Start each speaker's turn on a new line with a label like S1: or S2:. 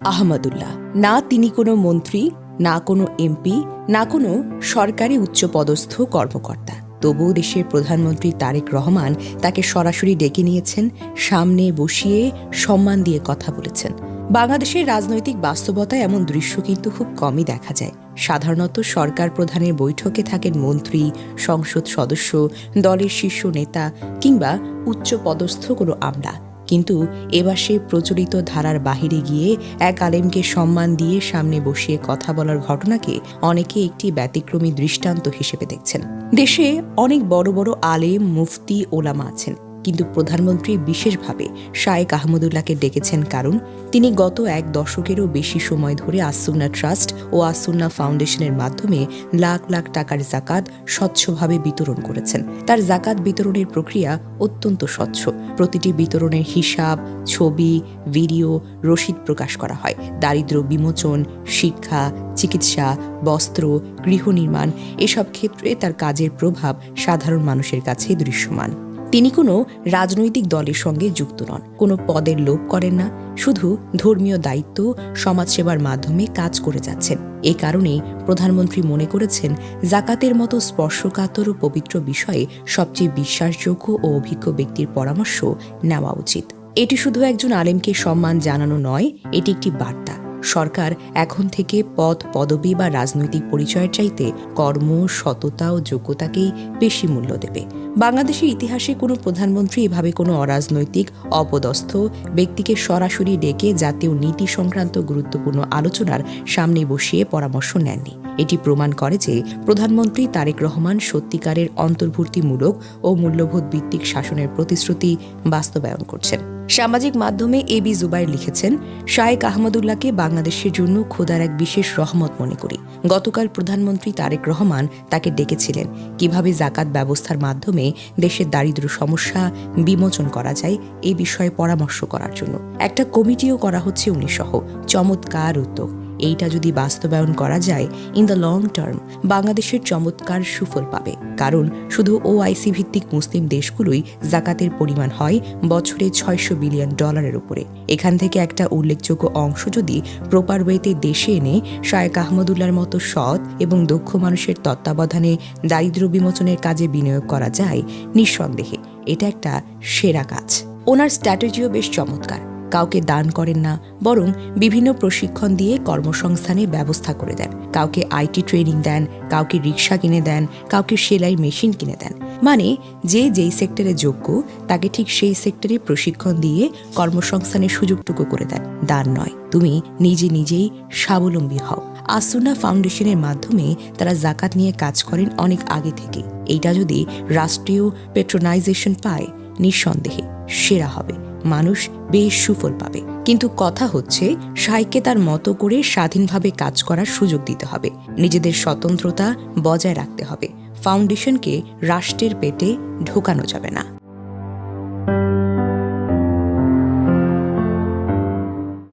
S1: আহমদুল্লাহ না তিনি কোনো মন্ত্রী, না কোনো এমপি, না কোনো সরকারি উচ্চপদস্থ কর্মকর্তা। তবুও দেশের প্রধানমন্ত্রী তারেক রহমান তাকে সরাসরি ডেকে নিয়েছেন, সামনে বসিয়ে সম্মান দিয়ে কথা বলেছেন। বাংলাদেশের রাজনৈতিক বাস্তবতায় এমন দৃশ্য কিন্তু খুব কমই দেখা যায়। সাধারণত সরকার প্রধানের বৈঠকে থাকেন মন্ত্রী, সংসদ সদস্য, দলের শীর্ষ নেতা কিংবা উচ্চপদস্থ কোনো আমলা। কিন্তু এবার সে প্রচলিত ধারার বাহিরে গিয়ে এক আলেমকে সম্মান দিয়ে সামনে বসিয়ে কথা বলার ঘটনাকে অনেকে একটি ব্যতিক্রমী দৃষ্টান্ত হিসেবে দেখছেন। দেশে অনেক বড় বড় আলেম, মুফতি, ওলামা আছেন, কিন্তু প্রধানমন্ত্রী বিশেষভাবে শায়েখ আহমদুল্লাহকে ডেকেছেন কারণ তিনি গত এক দশকেরও বেশি সময় ধরে আসুন্না ট্রাস্ট ও আসুন্না ফাউন্ডেশনের মাধ্যমে লাখ লাখ টাকার জাকাত স্বচ্ছভাবে বিতরণ করেছেন। তার জাকাত বিতরণের প্রক্রিয়া অত্যন্ত স্বচ্ছ। প্রতিটি বিতরণের হিসাব, ছবি, ভিডিও, রসিদ প্রকাশ করা হয়। দারিদ্র্য বিমোচন, শিক্ষা, চিকিৎসা, বস্ত্র, গৃহ নির্মাণ এসব ক্ষেত্রে তার কাজের প্রভাব সাধারণ মানুষের কাছে দৃশ্যমান। তিনি কোনো রাজনৈতিক দলের সঙ্গে যুক্ত নন, কোনো পদের লোভ করেন না, শুধু ধর্মীয় দায়িত্ব, সমাজসেবার মাধ্যমে কাজ করে যাচ্ছেন। এ কারণেই প্রধানমন্ত্রী মনে করেছেন জাকাতের মতো স্পর্শকাতর ও পবিত্র বিষয়ে সবচেয়ে বিশ্বাসযোগ্য ও অভিজ্ঞ ব্যক্তির পরামর্শ নেওয়া উচিত। এটি শুধু একজন আলেমকে সম্মান জানানো নয়, এটি একটি বার্তা। সরকার এখন থেকে পদ, পদবি বা রাজনৈতিক পরিচয়ের চাইতে কর্ম, সততা ও যোগ্যতাকেই বেশি মূল্য দেবে। বাংলাদেশের ইতিহাসে কোনো প্রধানমন্ত্রী এভাবে কোনো অরাজনৈতিক, অপদস্থ ব্যক্তিকে সরাসরি ডেকে জাতীয় নীতি সংক্রান্ত গুরুত্বপূর্ণ আলোচনার সামনে বসিয়ে পরামর্শ নেননি। এটি প্রমাণ করে যে প্রধানমন্ত্রী তারেক রহমান সত্যিকারের অন্তর্ভুক্তিমূলক ও মূল্যবোধ ভিত্তিক শাসনের প্রতিশ্রুতি বাস্তবায়ন করছেন। সামাজিক মাধ্যমে এবি জুবাইর লিখেছেন, শায়েখ আহমদুল্লাহকে বাংলাদেশের জন্য খোদার এক বিশেষ রহমত মনে করি। গতকাল প্রধানমন্ত্রী তারেক রহমান তাকে ডেকেছিলেন কিভাবে জাকাত ব্যবস্থার মাধ্যমে দেশের দারিদ্র্য সমস্যা বিমোচন করা যায় এই বিষয়ে পরামর্শ করার জন্য। একটা কমিটিও করা হচ্ছে উনি সহ। চমৎকার উদ্যোগ। এইটা যদি বাস্তবায়ন করা যায়, ইন দ্য লং টার্ম বাংলাদেশের চমৎকার সুফল পাবে। কারণ শুধু ওআইসি ভিত্তিক মুসলিম দেশগুলোই জাকাতের পরিমাণ হয় বছরে $600 বিলিয়ন উপরে। এখান থেকে একটা উল্লেখযোগ্য অংশ যদি প্রপার ওয়েতে দেশে এনে শায়েখ আহমদুল্লাহর মতো সৎ এবং দক্ষ মানুষের তত্ত্বাবধানে দারিদ্র্য বিমোচনের কাজে বিনিয়োগ করা যায়, নিঃসন্দেহে এটা একটা সেরা কাজ। ওনার স্ট্র্যাটেজিও বেশ চমৎকার। কাউকে দান করেন না, বরং বিভিন্ন প্রশিক্ষণ দিয়ে কর্মসংস্থানের ব্যবস্থা করে দেন। কাউকে আইটি ট্রেনিং দেন, কাউকে রিক্সা কিনে দেন, কাউকে সেলাই মেশিন কিনে দেন। মানে যে যেই সেক্টরে যোগ্য তাকে ঠিক সেই সেক্টরে প্রশিক্ষণ দিয়ে কর্মসংস্থানের সুযোগটুকু করে দেন। দান নয়, তুমি নিজে নিজেই স্বাবলম্বী হও। আসুন্না ফাউন্ডেশনের মাধ্যমে তারা জাকাত নিয়ে কাজ করেন অনেক আগে থেকে। এইটা যদি রাষ্ট্রীয় পেট্রোনাইজেশন পায়, নিঃসন্দেহে সেরা হবে, মানুষ বেশ সুফল পাবে। কিন্তু কথা হচ্ছে শায়েখকে তার মতো করে স্বাধীনভাবে কাজ করার সুযোগ দিতে হবে, নিজেদের স্বতন্ত্রতা বজায় রাখতে হবে। ফাউন্ডেশনকে রাষ্ট্রের পেটে ঢোকানো যাবে না।